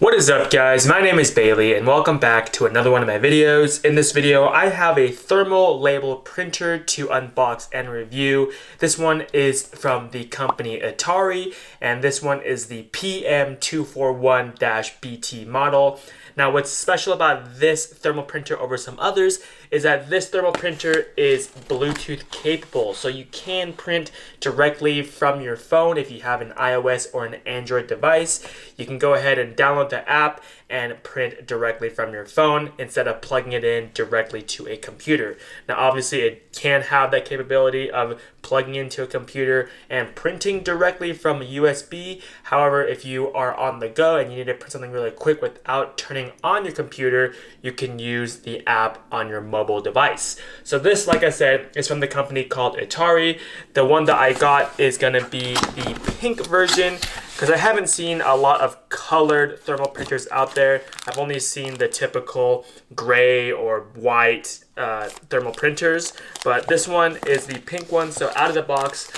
What is up, guys? My name is Bailey and welcome back to another one of my videos. In this video I have a thermal label printer to unbox and review. This one is from the company Itari and this one is the PM-241-BT model. Now what's special about this thermal printer over some others is that this thermal printer is Bluetooth capable, so you can print directly from your phone. If you have an iOS or an Android device, you can go ahead and download the app and print directly from your phone instead of plugging it in directly to a computer. Now obviously it can have that capability of plugging into a computer and printing directly from a USB. However, if you are on the go and you need to print something really quick without turning on your computer, you can use the app on your mobile device. So this, like I said, is from the company called Itari. The one that I got is gonna be the pink version because I haven't seen a lot of colored thermal printers out there. I've only seen the typical gray or white thermal printers, but this one is the pink one. So out of the box,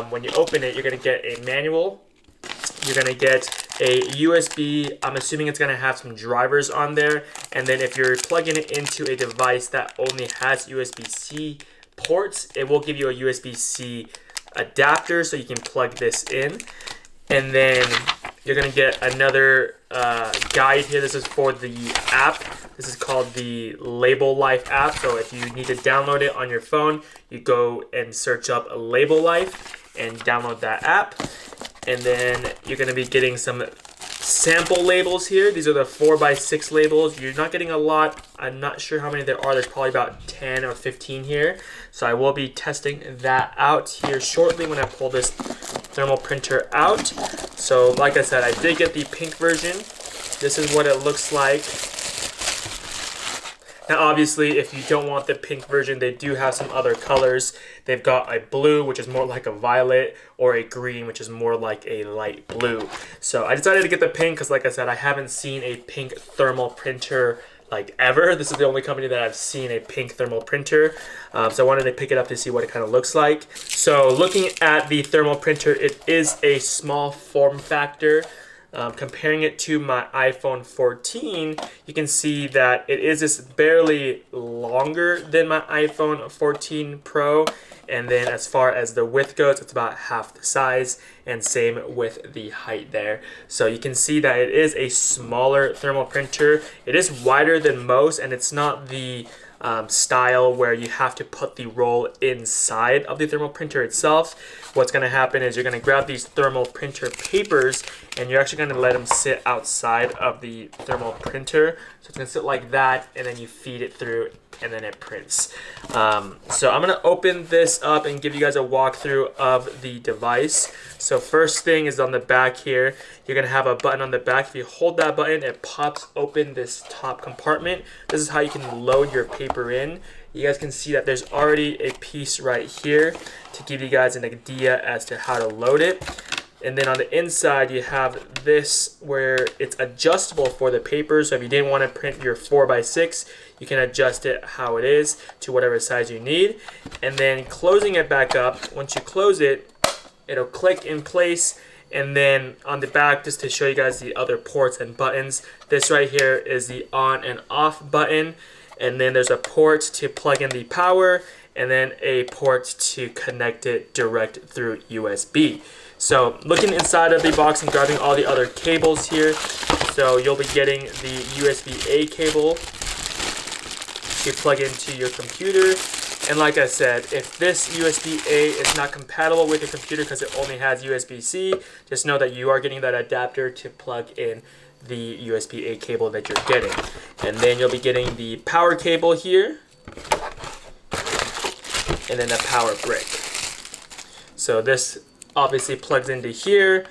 when you open it, you're gonna get a manual. You're gonna get a USB. I'm assuming it's gonna have some drivers on there. And then if you're plugging it into a device that only has USB-C ports, it will give you a USB-C adapter so you can plug this in. And then you're gonna get another guide here. This is for the app. This is called the Label Life app. So if you need to download it on your phone, you go and search up Label Life and download that app. And then you're gonna be getting some sample labels here. These are the 4x6 labels. You're not getting a lot. I'm not sure how many there are. There's probably about 10 or 15 here. So I will be testing that out here shortly when I pull this thermal printer out. So like I said, I did get the pink version. This is what it looks like. Now obviously if you don't want the pink version, they do have some other colors. They've got a blue, which is more like a violet, or a green, which is more like a light blue. So I decided to get the pink because like I said, I haven't seen a pink thermal printer like ever. This is the only company that I've seen a pink thermal printer. So I wanted to pick it up to see what it kind of looks like. So looking at the thermal printer, it is a small form factor. Comparing it to my iPhone 14, you can see that it is just barely longer than my iPhone 14 Pro. And then as far as the width goes, it's about half the size, and same with the height there. So you can see that it is a smaller thermal printer. It is wider than most, and it's not the style where you have to put the roll inside of the thermal printer itself. What's going to happen is you're going to grab these thermal printer papers and you're actually going to let them sit outside of the thermal printer. So it's going to sit like that, and then you feed it through and then it prints. So I'm going to open this up and give you guys a walkthrough of the device. So first thing is on the back here, you're going to have a button on the back. If you hold that button, it pops open this top compartment. This is how you can load your paper in. You guys can see that there's already a piece right here to give you guys an idea as to how to load it. And then on the inside, you have this where it's adjustable for the paper. So if you didn't want to print your 4x6, you can adjust it how it is to whatever size you need. And then closing it back up, once you close it, it'll click in place. And then on the back, just to show you guys the other ports and buttons, this right here is the on and off button. And then there's a port to plug in the power, and then a port to connect it direct through USB. So looking inside of the box and grabbing all the other cables here, so you'll be getting the USB-A cable to plug into your computer. And like I said, if this USB-A is not compatible with your computer because it only has USB-C, just know that you are getting that adapter to plug in the USB-A cable that you're getting. And then you'll be getting the power cable here, and then the power brick. So this obviously plugs into here,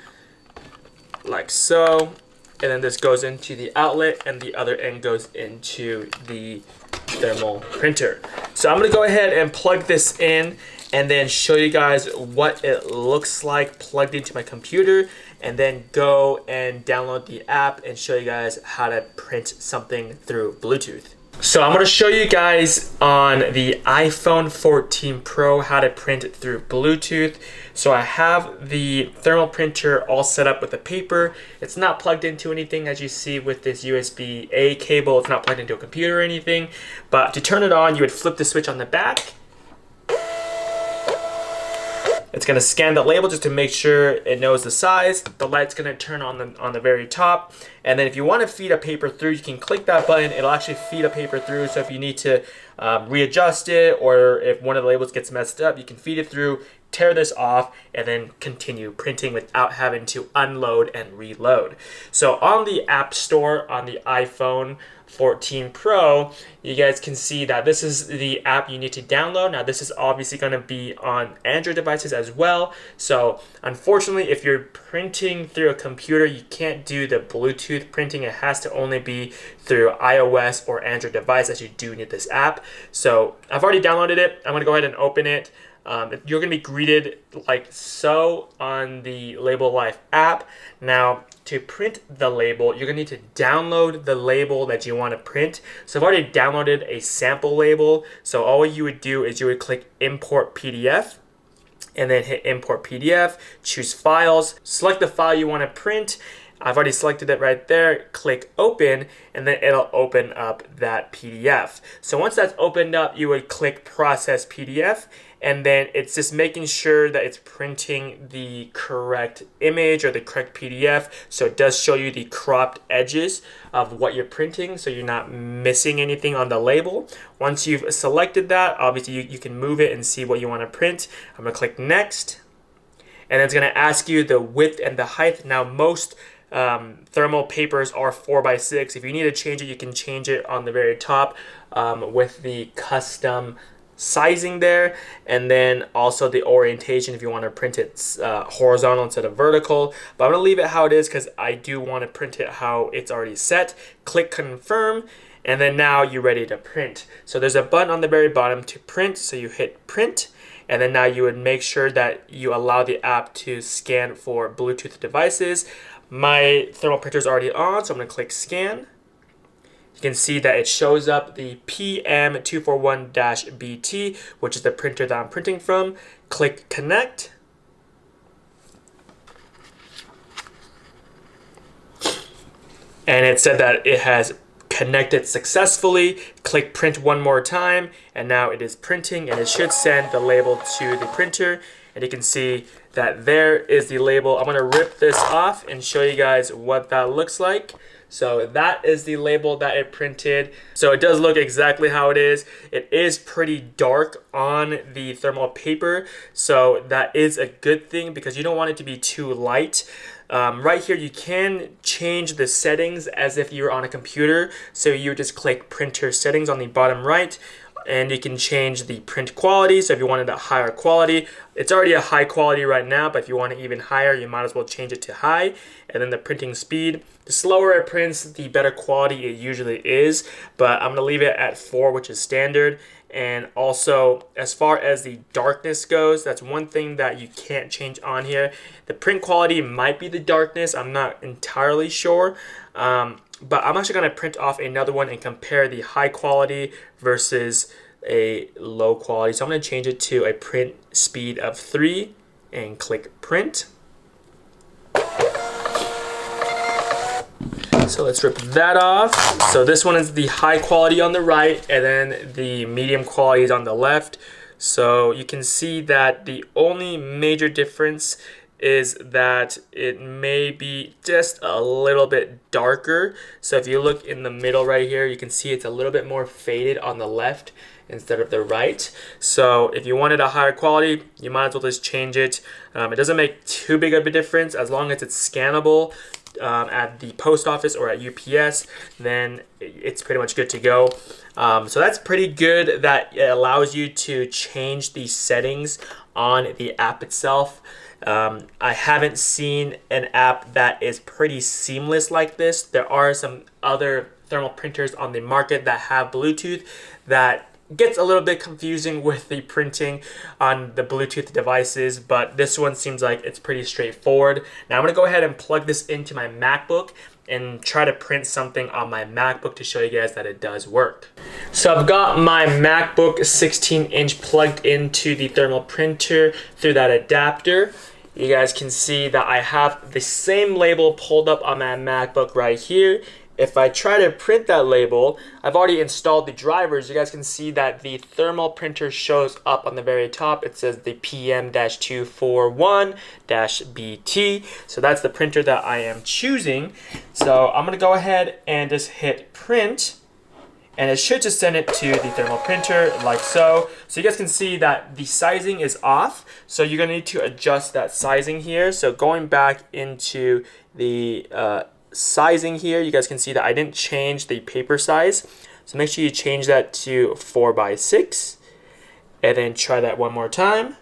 like so, and then this goes into the outlet, and the other end goes into the thermal printer. So I'm gonna go ahead and plug this in and then show you guys what it looks like plugged into my computer, and then go and download the app and show you guys how to print something through Bluetooth. So I'm going to show you guys on the iPhone 14 Pro how to print through Bluetooth. So I have the thermal printer all set up with the paper. It's not plugged into anything, as you see with this USB-A cable. It's not plugged into a computer or anything. But to turn it on, you would flip the switch on the back. It's going to scan the label just to make sure it knows the size. The light's going to turn on the very top. And then if you want to feed a paper through, you can click that button. It'll actually feed a paper through. So if you need to readjust it, or if one of the labels gets messed up, you can feed it through, tear this off, and then continue printing without having to unload and reload. So on the App Store on the iPhone 14 Pro, you guys can see that this is the app you need to download. Now this is obviously going to be on Android devices as well. So unfortunately, if you're printing through a computer, you can't do the Bluetooth printing. It has to only be through iOS or Android device, as you do need this app. So I've already downloaded it. I'm going to go ahead and open it. You're going to be greeted like so on the Label Life app. Now, to print the label, you're going to need to download the label that you want to print. So I've already downloaded a sample label. So all you would do is you would click Import PDF, and then hit Import PDF, choose Files, select the file you want to print. I've already selected it right there, click Open, and then it'll open up that PDF. So once that's opened up, you would click Process PDF, and then it's just making sure that it's printing the correct image or the correct PDF. So it does show you the cropped edges of what you're printing, so you're not missing anything on the label. Once you've selected that, obviously you can move it and see what you want to print. I'm going to click Next, and it's going to ask you the width and the height. Now most thermal papers are 4x6. If you need to change it, you can change it on the very top with the custom sizing there, and then also the orientation if you want to print it horizontal instead of vertical. But I'm going to leave it how it is because I do want to print it how it's already set. Click Confirm, and then now you're ready to print. So there's a button on the very bottom to print, so you hit Print, and then now you would make sure that you allow the app to scan for Bluetooth devices. My thermal printer is already on, so I'm going to click Scan. You can see that it shows up the PM-241-BT, which is the printer that I'm printing from. Click Connect. And it said that it has connected successfully. Click Print one more time, and now it is printing, and it should send the label to the printer. And you can see that there is the label. I'm going to rip this off and show you guys what that looks like. So that is the label that it printed. So it does look exactly how it is. It is pretty dark on the thermal paper, so that is a good thing because you don't want it to be too light. Right here you can change the settings as if you're on a computer. So you would just click Printer Settings on the bottom right, and you can change the print quality. So if you wanted a higher quality, it's already a high quality right now, but if you want it even higher, you might as well change it to high. And then the printing speed, the slower it prints, the better quality it usually is, but I'm gonna leave it at 4, which is standard. And also, as far as the darkness goes, that's one thing that you can't change on here. The print quality might be the darkness, I'm not entirely sure. But I'm actually going to print off another one and compare the high quality versus a low quality. So I'm going to change it to a print speed of 3 and click Print. So let's rip that off. So this one is the high quality on the right, and then the medium quality is on the left. So you can see that the only major difference is that it may be just a little bit darker. So if you look in the middle right here, you can see it's a little bit more faded on the left instead of the right. So if you wanted a higher quality, you might as well just change it. It doesn't make too big of a difference as long as it's scannable at the post office or at UPS, then it's pretty much good to go. So that's pretty good that it allows you to change the settings on the app itself. I haven't seen an app that is pretty seamless like this. There are some other thermal printers on the market that have Bluetooth that gets a little bit confusing with the printing on the Bluetooth devices, but this one seems like it's pretty straightforward. Now I'm going to go ahead and plug this into my MacBook and try to print something on my MacBook to show you guys that it does work. So I've got my MacBook 16-inch plugged into the thermal printer through that adapter. You guys can see that I have the same label pulled up on my MacBook right here. If I try to print that label, I've already installed the drivers. You guys can see that the thermal printer shows up on the very top. It says the PM-241-BT. So that's the printer that I am choosing. So I'm gonna go ahead and just hit print. And it should just send it to the thermal printer like so. So you guys can see that the sizing is off. So you're gonna need to adjust that sizing here. So going back into the sizing here, you guys can see that I didn't change the paper size. So make sure you change that to 4x6. And then try that one more time.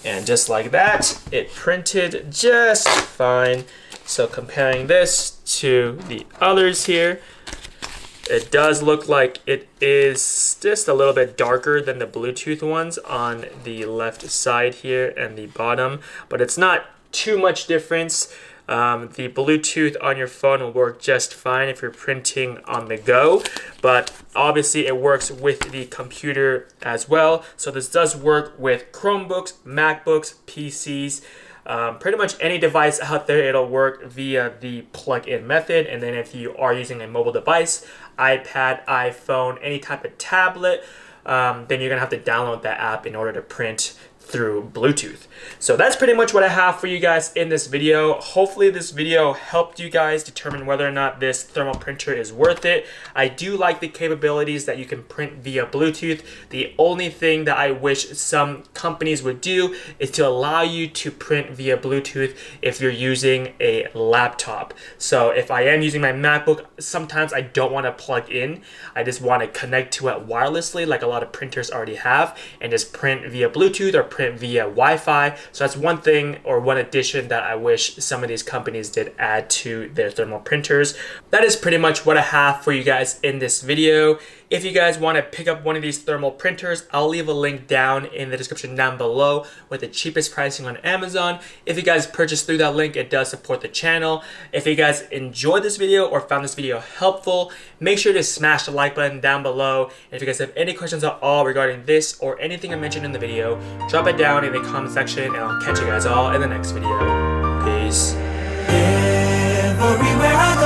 And just like that, it printed just fine. So comparing this to the others here, it does look like it is just a little bit darker than the Bluetooth ones on the left side here and the bottom, but it's not too much difference. The Bluetooth on your phone will work just fine if you're printing on the go, but obviously it works with the computer as well. So this does work with Chromebooks, MacBooks, PCs, pretty much any device out there. It'll work via the plug-in method. And then if you are using a mobile device, iPad, iPhone, any type of tablet, then you're gonna have to download that app in order to print through Bluetooth. So that's pretty much what I have for you guys in this video. Hopefully this video helped you guys determine whether or not this thermal printer is worth it. I do like the capabilities that you can print via Bluetooth. The only thing that I wish some companies would do is to allow you to print via Bluetooth if you're using a laptop. So if I am using my MacBook, sometimes I don't want to plug in. I just want to connect to it wirelessly like a lot of printers already have and just print via Bluetooth or print via Wi-Fi. So that's one thing or one addition that I wish some of these companies did add to their thermal printers. That is pretty much what I have for you guys in this video. If you guys want to pick up one of these thermal printers, I'll leave a link down in the description down below with the cheapest pricing on Amazon. If you guys purchase through that link, it does support the channel. If you guys enjoyed this video or found this video helpful, make sure to smash the like button down below. And if you guys have any questions at all regarding this or anything I mentioned in the video, drop it down in the comment section and I'll catch you guys all in the next video. Peace. Everywhere I